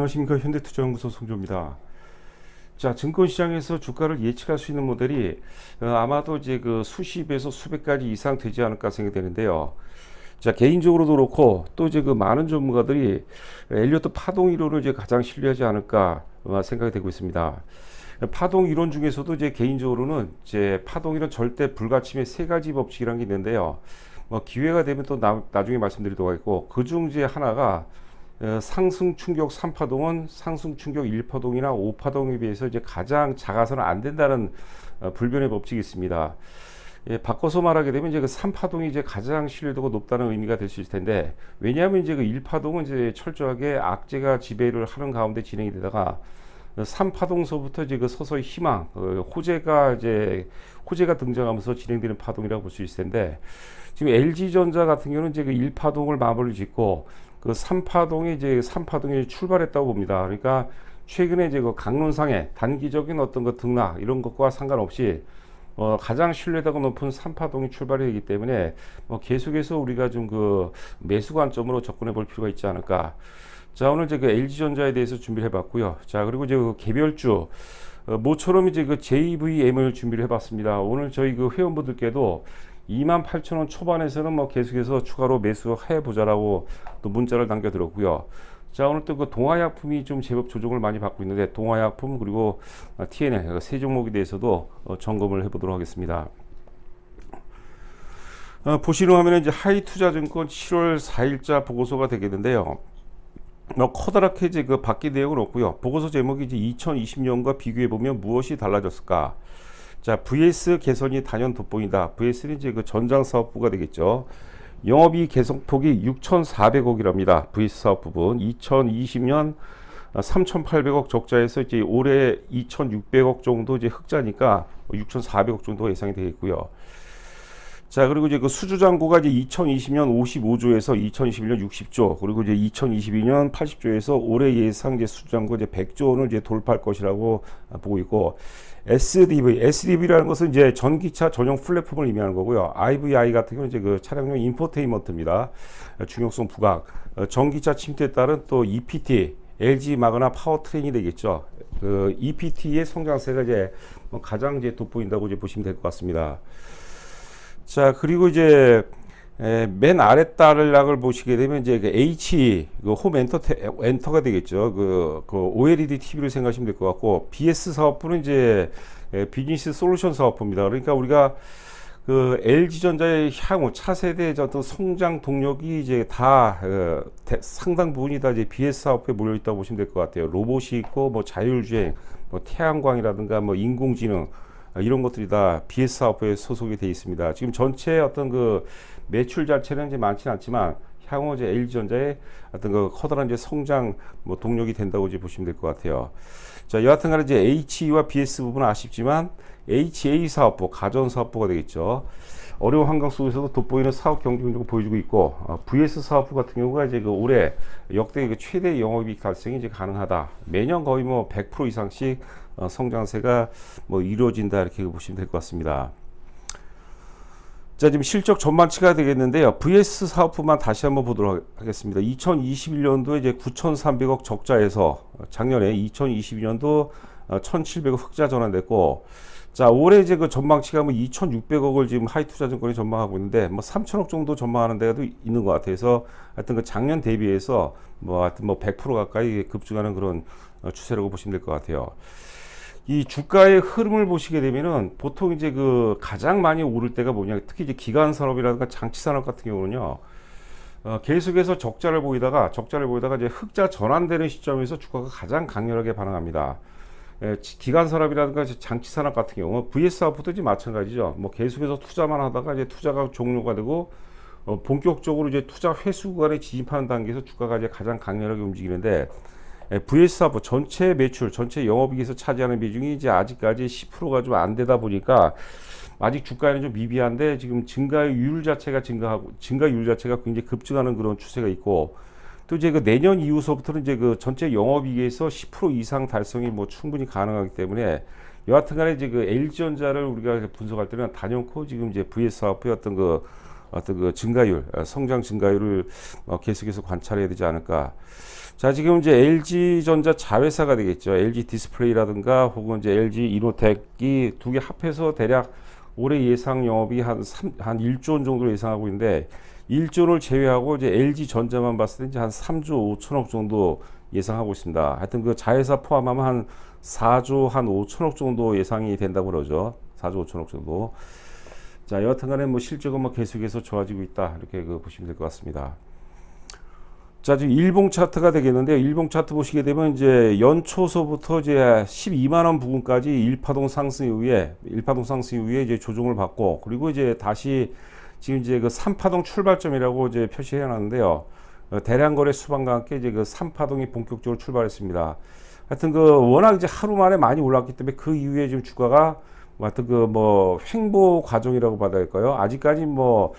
안녕하십니까. 현대투자연구소 송조입니다. 자, 증권시장에서 주가를 예측할 수 있는 모델이 아마도 이제 그 수십에서 수백 가지 이상 되지 않을까 생각되는데요. 자, 개인적으로도 그렇고 또 이제 그 많은 전문가들이 엘리어트 파동 이론을 이제 가장 신뢰하지 않을까 생각이 되고 있습니다. 파동 이론 중에서도 이제 개인적으로는 이제 파동 이론 절대 불가침의 세 가지 법칙이라는 게 있는데요. 기회가 되면 또 나중에 말씀드리도록 하겠고, 그중 이제 하나가 상승 충격 3파동은 상승 충격 1파동이나 5파동에 비해서 이제 가장 작아서는 안 된다는 불변의 법칙이 있습니다. 예, 바꿔서 말하게 되면 이제 그 3파동이 이제 가장 신뢰도가 높다는 의미가 될 수 있을 텐데, 왜냐하면 이제 그 1파동은 이제 철저하게 악재가 지배를 하는 가운데 진행이 되다가 3파동서부터 이제 그 서서히 희망, 호재가 등장하면서 진행되는 파동이라고 볼 수 있을 텐데, 지금 LG전자 같은 경우는 이제 그 1파동을 마무리 짓고 그 3파동이 출발했다고 봅니다. 그러니까 최근에 이제 그 강론상의 단기적인 어떤 그 등락 이런 것과 상관없이 가장 신뢰도가 높은 3파동이 출발이 되기 때문에 계속해서 우리가 좀 그 매수 관점으로 접근해 볼 필요가 있지 않을까. 자, 오늘 이제 그 LG전자에 대해서 준비를 해봤고요. 자, 그리고 이제 그 개별주 모처럼 이제 그 JVM을 준비를 해봤습니다. 오늘 저희 그 회원분들께도 28,000원 초반에서는 계속해서 추가로 매수해 보자라고 또 문자를 남겨드렸고요. 자, 오늘 또 그 동아약품이 좀 제법 조정을 많이 받고 있는데, 동아약품 그리고 TNL 세 종목에 대해서도 점검을 해보도록 하겠습니다. 보시는 화면에 이제 하이투자증권 7월 4일자 보고서가 되겠는데요. 커다랗게 이제 그 바뀐 내용은 없고요. 보고서 제목이 이제 2020년과 비교해 보면 무엇이 달라졌을까? 자, VS 개선이 단연 돋보인다. VS는 이제 그 전장사업부가 되겠죠. 영업이익 개선폭이 6,400억이랍니다. VS 사업 부분. 2020년 3,800억 적자에서 이제 올해 2,600억 정도 이제 흑자니까 6,400억 정도가 예상이 되겠고요. 자, 그리고 이제 그 수주잔고가 이제 2020년 55조에서 2021년 60조, 그리고 이제 2022년 80조에서 올해 예상 이제 수주잔고 이제 100조 원을 이제 돌파할 것이라고 보고 있고, SDV라는 것은 이제 전기차 전용 플랫폼을 의미하는 거고요. IVI 같은 경우는 이제 그 차량용 인포테인먼트입니다. 중형성 부각, 전기차 침투에 따른 또 EPT, LG 마그나 파워트레인이 되겠죠. 그 EPT의 성장세가 이제 가장 이제 돋보인다고 이제 보시면 될 것 같습니다. 자, 그리고 이제 맨 아래 단락을 보시게 되면 이제 그 H 홈 엔터가 되겠죠. 그 OLED TV를 생각하시면 될 것 같고, BS 사업부는 이제 비즈니스 솔루션 사업부입니다. 그러니까 우리가 그 LG전자의 향후 차세대의 어떤 성장 동력이 이제 다 상당 부분이 다 이제 BS 사업에 몰려 있다고 보시면 될 것 같아요. 로봇이 있고 자율주행, 태양광이라든가 인공지능 이런 것들이 다 BS 사업부에 소속이 되어 있습니다. 지금 전체 어떤 그 매출 자체는 이제 많지는 않지만 향후 이제 LG전자의 어떤 그 커다란 이제 성장 동력이 된다고 이제 보시면 될 것 같아요. 자, 여하튼간에 이제 HE와 BS 부분은 아쉽지만 HA 사업부, 가전 사업부가 되겠죠. 어려운 환경 속에서도 돋보이는 사업 경쟁 능력을 보여주고 있고, VS 사업부 같은 경우가 이제 그 올해 역대 그 최대 영업이익 달성이 이제 가능하다. 매년 거의 100% 이상씩 성장세가 이루어진다, 이렇게 보시면 될 것 같습니다. 자, 지금 실적 전망치가 되겠는데요. VS 사업부만 다시 한번 보도록 하겠습니다. 2021년도에 이제 9,300억 적자에서 작년에 2022년도 1,700억 흑자 전환됐고, 자, 올해 이제 그 전망치가 2,600억을 지금 하이투자증권이 전망하고 있는데 3,000억 정도 전망하는 데가 있는 것 같아서, 하여튼 그 작년 대비해서 하여튼 100% 가까이 급증하는 그런 추세라고 보시면 될 것 같아요. 이 주가의 흐름을 보시게 되면은 보통 이제 그 가장 많이 오를 때가 뭐냐, 특히 이제 기관 산업이라든가 장치 산업 같은 경우는요, 계속해서 적자를 보이다가 이제 흑자 전환되는 시점에서 주가가 가장 강렬하게 반응합니다. 기관 산업이라든가 장치 산업 같은 경우, VS 사업부터 이제 마찬가지죠. 계속해서 투자만 하다가 이제 투자가 종료가 되고 본격적으로 이제 투자 회수 구간에 진입하는 단계에서 주가가 이제 가장 강렬하게 움직이는데, VS 사업부 전체 매출, 전체 영업이익에서 차지하는 비중이 이제 아직까지 10%가 좀 안 되다 보니까 아직 주가에는 좀 미비한데, 지금 증가율 자체가 굉장히 급증하는 그런 추세가 있고, 또 이제 그 내년 이후서부터는 이제 그 전체 영업이익에서 10% 이상 달성이 충분히 가능하기 때문에, 여하튼간에 이제 그 LG전자를 우리가 분석할 때는 단연코 지금 이제 VS 사업부의 어떤 그 어떤 그 증가율, 성장 증가율을 계속해서 관찰해야 되지 않을까. 자, 지금 이제 LG전자 자회사가 되겠죠. LG 디스플레이라든가 혹은 이제 LG 이노텍이 두 개 합해서 대략 올해 예상 영업이 한 1조 원 정도로 예상하고 있는데 1조 원을 제외하고 이제 LG전자만 봤을 때 이제 한 3조 5천억 정도 예상하고 있습니다. 하여튼 그 자회사 포함하면 한 4조 한 5천억 정도 예상이 된다고 그러죠. 4조 5천억 정도. 자, 여하튼간에 뭐 실적은 뭐 계속해서 좋아지고 있다 이렇게 그 보시면 될 것 같습니다. 자, 지금 일봉 차트가 되겠는데요. 일봉 차트 보시게 되면 이제 연초서부터 이제 12만 원 부근까지 일파동 상승 이후에 이제 조정을 받고 그리고 이제 다시 지금 이제 그 3파동 출발점이라고 이제 표시해 놨는데요. 대량 거래 수반과 함께 이제 그 3파동이 본격적으로 출발했습니다. 하여튼 그 워낙 이제 하루 만에 많이 올랐기 때문에 그 이후에 지금 주가가 하여튼 그 뭐 횡보 과정이라고 봐야 될까요? 아직까지 뭐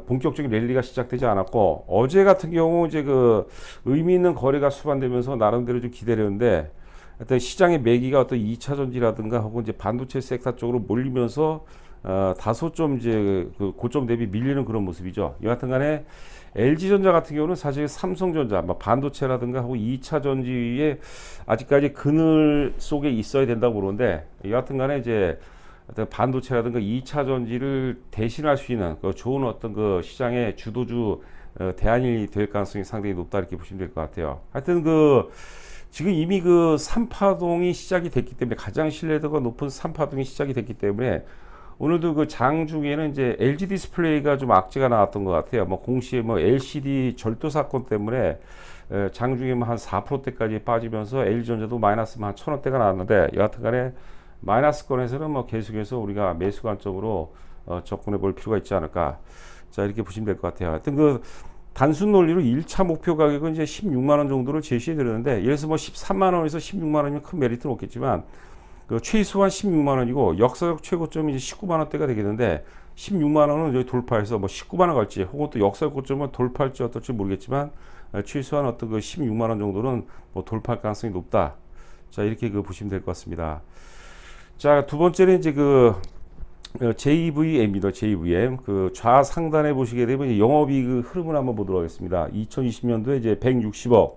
본격적인 랠리가 시작되지 않았고 어제 같은 경우 이제 그 의미 있는 거래가 수반되면서 나름대로 좀 기다렸는데 하여튼 시장의 매기가 어떤 2차 전지라든가 혹은 이제 반도체 섹터 쪽으로 몰리면서 다소 좀 이제 그 고점 대비 밀리는 그런 모습이죠. 여하튼간에 LG전자 같은 경우는 사실 삼성전자, 뭐 반도체라든가 혹은 2차 전지에 아직까지 그늘 속에 있어야 된다고 그러는데 여하튼간에 이제 어떤 반도체라든가 2차 전지를 대신할 수 있는 그 좋은 어떤 그 시장의 주도주 대안이 될 가능성이 상당히 높다 이렇게 보시면 될 것 같아요. 하여튼 그 지금 이미 그 3파동이 시작이 됐기 때문에 가장 신뢰도가 높은 3파동이 시작이 됐기 때문에 오늘도 그 장중에는 이제 LG 디스플레이가 좀 악재가 나왔던 것 같아요. 뭐 공시에 뭐 LCD 절도 사건 때문에 장중에 뭐 한 4%대까지 빠지면서 LG전자도 마이너스 한 1,000원대가 나왔는데 여하튼간에 마이너스권에서는 뭐 계속해서 우리가 매수 관점으로 접근해 볼 필요가 있지 않을까. 자, 이렇게 보시면 될 것 같아요. 하여튼 그 단순 논리로 1차 목표 가격은 이제 16만 원 정도를 제시해 드렸는데 예를 들어서 뭐 13만 원에서 16만 원이면 큰 메리트는 없겠지만 그 최소한 16만 원이고 역사적 최고점이 이제 19만 원대가 되겠는데 16만 원은 여기 돌파해서 뭐 19만 원 갈지 혹은 또 역사적 고점은 돌파할지 어떨지 모르겠지만 최소한 어떤 그 16만 원 정도는 뭐 돌파할 가능성이 높다. 자, 이렇게 그 보시면 될 것 같습니다. 자, 두 번째는 이제 그 JVM입니다. JVM. 그 좌상단에 보시게 되면 영업이익 흐름을 한번 보도록 하겠습니다. 2020년도에 이제 160억,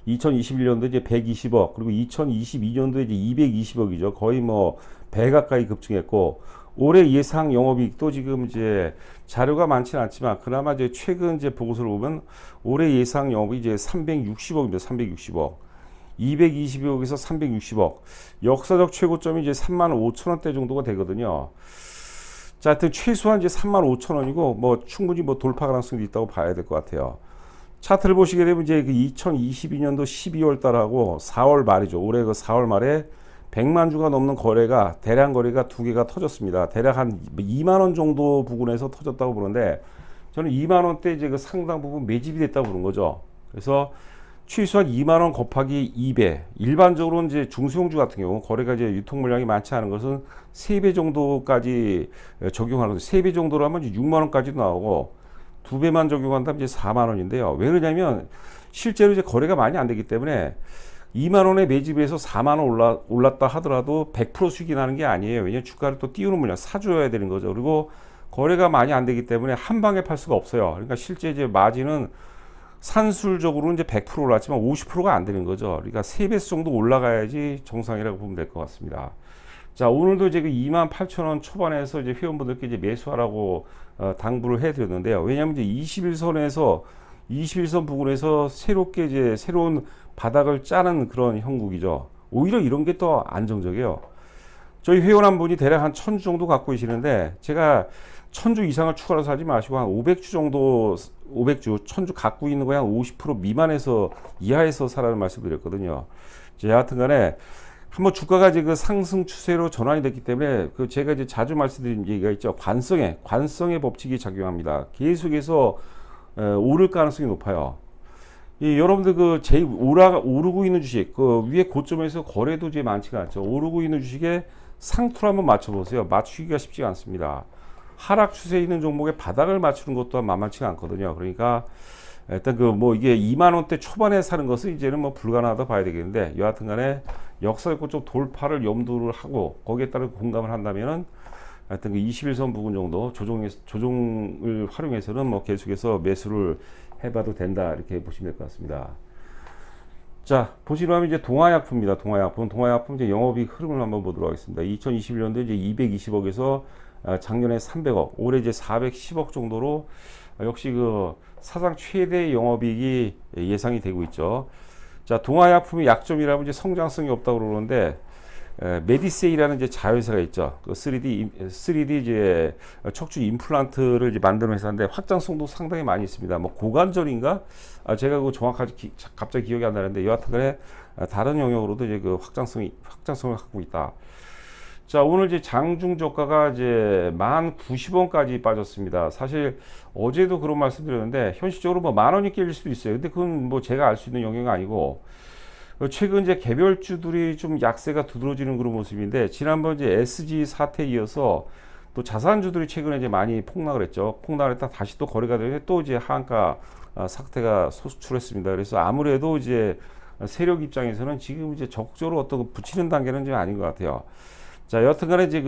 2021년도에 이제 120억, 그리고 2022년도에 이제 220억이죠. 거의 뭐 배 가까이 급증했고, 올해 예상 영업이익도 지금 이제 자료가 많지는 않지만 그나마 이제 최근 이제 보고서를 보면 올해 예상 영업이 이제 360억입니다. 360억. 222억에서 360억. 역사적 최고점이 이제 35,000원대 정도가 되거든요. 자, 하여튼 최소한 이제 35,000원이고 뭐 충분히 뭐 돌파 가능성이 있다고 봐야 될 것 같아요. 차트를 보시게 되면 이제 그 2022년도 12월 달하고 4월 말이죠. 올해 그 4월 말에 100만 주가 넘는 거래가 대량 거래가 두 개가 터졌습니다. 대략 한 2만 원 정도 부근에서 터졌다고 보는데 저는 2만 원대 이제 그 상당 부분 매집이 됐다고 보는 거죠. 그래서 최소한 2만 원 곱하기 2배. 일반적으로 이제 중소형주 같은 경우 거래가 이제 유통 물량이 많지 않은 것은 3배 정도까지 적용하는 거죠. 3배 정도로 하면 이제 6만 원까지도 나오고 2배만 적용한다면 이제 4만 원인데요. 왜 그러냐면 실제로 이제 거래가 많이 안 되기 때문에 2만 원의 매집에서 4만 원 올랐다 하더라도 100% 수익이 나는 게 아니에요. 왜냐하면 주가를 또 띄우는 물량 사줘야 되는 거죠. 그리고 거래가 많이 안 되기 때문에 한 방에 팔 수가 없어요. 그러니까 실제 이제 마진은 산술적으로 이제 100% 올랐지만 50%가 안 되는 거죠. 그러니까 3배수 정도 올라가야지 정상이라고 보면 될 것 같습니다. 자, 오늘도 이제 그 28,000원 초반에서 이제 회원분들께 이제 매수하라고 당부를 해드렸는데요. 왜냐하면 이제 21선 부근에서 새롭게 이제 새로운 바닥을 짜는 그런 형국이죠. 오히려 이런 게 더 안정적이에요. 저희 회원 한 분이 대략 한 1,000주 정도 갖고 계시는데 제가 1,000주 이상을 추가로 사지 마시고 한 500주 정도 1,000주 갖고 있는 거에 한 50% 미만에서 이하에서 사라는 말씀을 드렸거든요. 여하튼간에 한번 주가가 이제 그 상승 추세로 전환이 됐기 때문에 그 제가 이제 자주 말씀드린 얘기가 있죠. 관성의 법칙이 작용합니다. 계속해서 오를 가능성이 높아요. 여러분들 그 오르고 있는 주식 그 위에 고점에서 거래도 이제 많지가 않죠. 오르고 있는 주식에 상투를 한번 맞춰보세요. 맞추기가 쉽지가 않습니다. 하락 추세에 있는 종목의 바닥을 맞추는 것도 만만치가 않거든요. 그러니까 일단 그 뭐 이게 2만 원대 초반에 사는 것은 이제는 뭐 불가능하다 봐야 되겠는데 여하튼간에 역사적 고점 돌파를 염두를 하고 거기에 따른 공감을 한다면은 하여튼 그 21선 부근 정도 조정을 활용해서는 뭐 계속해서 매수를 해봐도 된다 이렇게 보시면 될 것 같습니다. 자, 보시면 이제 동아약품입니다. 동아약품 이제 영업이익 흐름을 한번 보도록 하겠습니다. 2021년도 이제 220억에서 작년에 300억, 올해 이제 410억 정도로 역시 그 사상 최대 영업이익이 예상이 되고 있죠. 자, 동아약품의 약점이라면 이제 성장성이 없다고 그러는데 메디세이라는 이제 자회사가 있죠. 그 3D 이제 척추 임플란트를 이제 만드는 회사인데 확장성도 상당히 많이 있습니다. 뭐 고관절인가? 제가 그거 정확하게 갑자기 기억이 안 나는데 여하튼간에 다른 영역으로도 이제 그 확장성을 갖고 있다. 자, 오늘 이제 장중 저가가 이제 1,090원까지 빠졌습니다. 사실 어제도 그런 말씀드렸는데 현실적으로 뭐 10,000원이 깨질 수도 있어요. 근데 그건 뭐 제가 알 수 있는 영역은 아니고 최근 이제 개별주들이 좀 약세가 두드러지는 그런 모습인데 지난번 이제 SG 사태에 이어서 또 자산주들이 최근에 이제 많이 폭락을 했죠. 폭락을 했다 다시 또 거래가 되는데 또 이제 하한가 사태가 소출했습니다. 그래서 아무래도 이제 세력 입장에서는 지금 이제 적극적으로 어떤 붙이는 단계는 좀 아닌 것 같아요. 자, 여튼간에 이제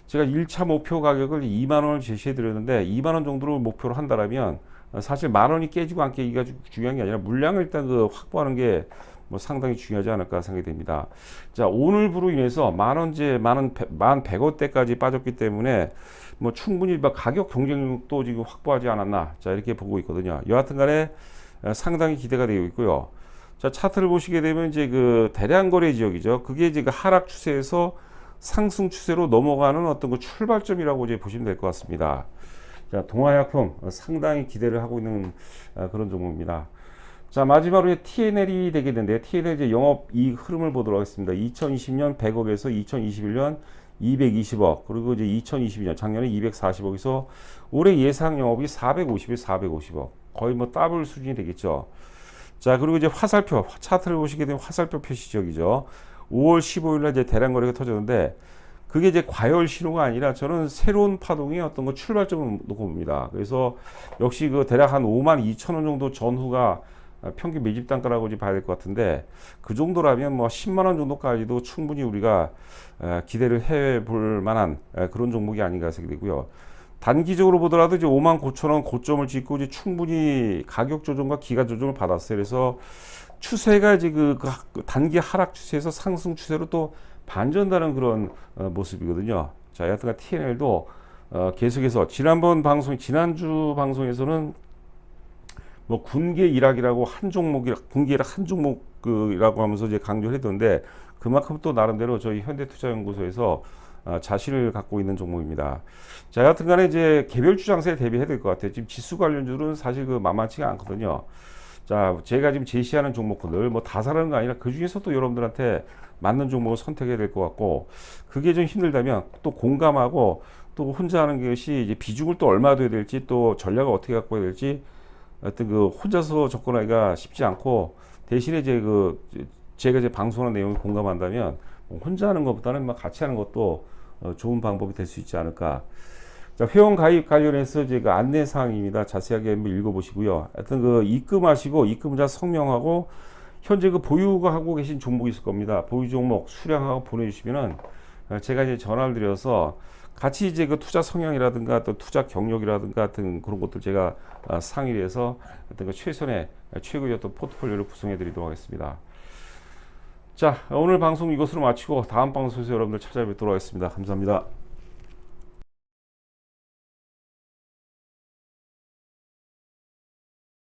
제가 1차 목표 가격을 2만 원을 제시해 드렸는데 2만 원 정도로 목표로 한다라면 사실 10,000원이 깨지고 안 깨지기가 중요한 게 아니라 물량을 일단 확보하는 게 뭐 상당히 중요하지 않을까 생각이 됩니다. 자, 오늘부로 인해서 11,100원대까지 빠졌기 때문에 뭐 충분히 가격 경쟁력도 지금 확보하지 않았나, 자, 이렇게 보고 있거든요. 여하튼간에 상당히 기대가 되고 있고요. 자, 차트를 보시게 되면 이제 그 대량 거래 지역이죠. 그게 이제 그 하락 추세에서 상승 추세로 넘어가는 어떤 그 출발점이라고 이제 보시면 될 것 같습니다. 자, 동아약품 상당히 기대를 하고 있는 그런 종목입니다. 자, 마지막으로 TNL이 되게 되는데 TNL 이제 영업 이익 흐름을 보도록 하겠습니다. 2020년 100억에서 2021년 220억, 그리고 이제 2022년 작년에 240억에서 올해 예상 영업이 450억, 거의 뭐 더블 수준이 되겠죠. 자, 그리고 이제 화살표 차트를 보시게 되면 화살표 표시 지역이죠. 5월 15일날 이제 대량 거래가 터졌는데 그게 이제 과열 신호가 아니라 저는 새로운 파동의 어떤 거 출발점을 놓고 봅니다. 그래서 역시 그 대략 한 52,000원 정도 전후가 평균 매집 단가라고 이제 봐야 될 것 같은데 그 정도라면 뭐 10만 원 정도까지도 충분히 우리가 기대를 해볼 만한 그런 종목이 아닌가 생각되고요. 단기적으로 보더라도 이제 59,000원 고점을 찍고 이제 충분히 가격 조정과 기간 조정을 받았어요. 그래서 추세가 이제 그 단기 하락 추세에서 상승 추세로 또 반전다는 그런 모습이거든요. 자, 여하튼 TNL도 계속해서 지난주 방송에서는 뭐 군계 일학이라고 군계일학 한 종목이라고 하면서 이제 강조를 했던데 그만큼 또 나름대로 저희 현대투자연구소에서 자신을 갖고 있는 종목입니다. 자, 여하튼간에 이제 개별주 장세에 대비해야 될 것 같아요. 지금 지수 관련주는 사실 그 만만치가 않거든요. 자, 제가 지금 제시하는 종목들 뭐 다 사라는 거 아니라 그 중에서 또 여러분들한테 맞는 종목을 선택해야 될 것 같고 그게 좀 힘들다면 또 공감하고 또 혼자 하는 것이 이제 비중을 또 얼마 둬야 될지 또 전략을 어떻게 갖고 해야 될지 하여튼 그 혼자서 접근하기가 쉽지 않고 대신에 이제 제가 이제 방송하는 내용을 공감한다면 혼자 하는 것보다는 막 같이 하는 것도 좋은 방법이 될 수 있지 않을까. 자, 회원 가입 관련해서 이제 그 안내 사항입니다. 자세하게 한번 읽어보시고요. 하여튼 그 입금하시고 입금자 성명하고 현재 그 보유가 하고 계신 종목이 있을 겁니다. 보유 종목 수량하고 보내주시면은 제가 이제 전화를 드려서 같이 이제 그 투자 성향이라든가 또 투자 경력이라든가 같은 그런 것들 제가 상의를 해서 어떤 그 최고의 어떤 포트폴리오를 구성해 드리도록 하겠습니다. 자, 오늘 방송 이것으로 마치고 다음 방송에서 여러분들 찾아뵙도록 하겠습니다. 감사합니다.